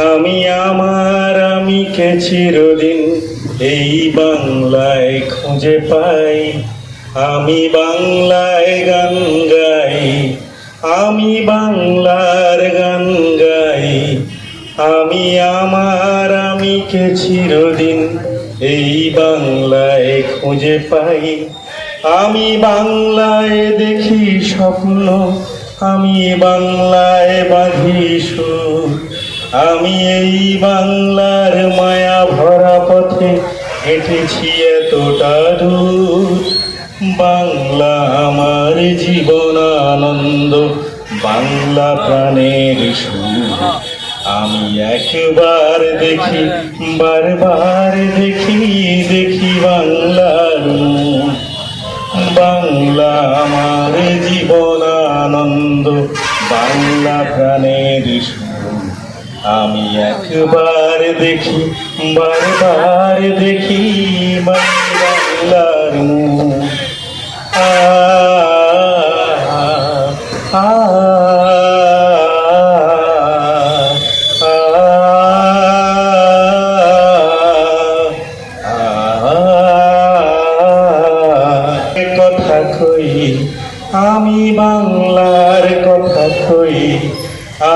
আমি আমার আমিকে চিরদিন এই বাংলায় খুঁজে পাই। আমি বাংলায় গান গাই, আমি বাংলার গান গাই। আমি আমার আমিকে চিরদিন এই বাংলায় খুঁজে পাই। আমি বাংলায় দেখি স্বপ্ন, আমি বাংলায় বাঁধি সুর। আমি এই বাংলার মায়া ভরা পথে হেঁটেছি এতটা দূর। বাংলা আমার জীবন আনন্দ, বাংলা প্রাণের সুর। আমি একবার দেখি, বারবার দেখি, দেখি বাংলার মুখ। বাংলা আমার জীবন আনন্দ, বাংলা প্রাণের সুর। আমি একবার দেখি, বারবার দেখি বাংলার মুখ। আ আ কথা কই, আমি বাংলার কথা কই।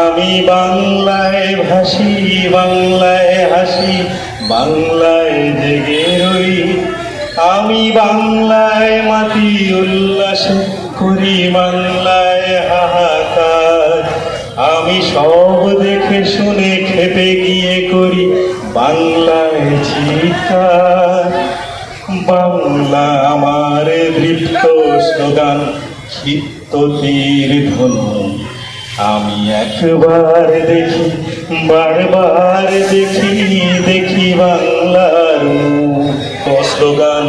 আমি বাংলায় ভাসি, বাংলায় হাসি, বাংলায় জেগে রই। আমি বাংলায় মাতি উল্লাস করি, বাংলায় হাহাকার। আমি সব দেখে শুনে খেপে গিয়ে করি বাংলায় চিৎকার। বাংলা আমার দৃপ্ত স্লোগান, ক্ষিপ্ত তীর ধনু। আমি একবার দেখি, বারবার দেখি, দেখি বাংলার মুখ। স্লোগান,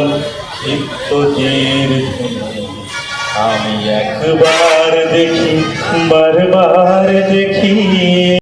ক্ষিপ্ত তীর ধনু। আমি একবার দেখি, বারবার দেখি,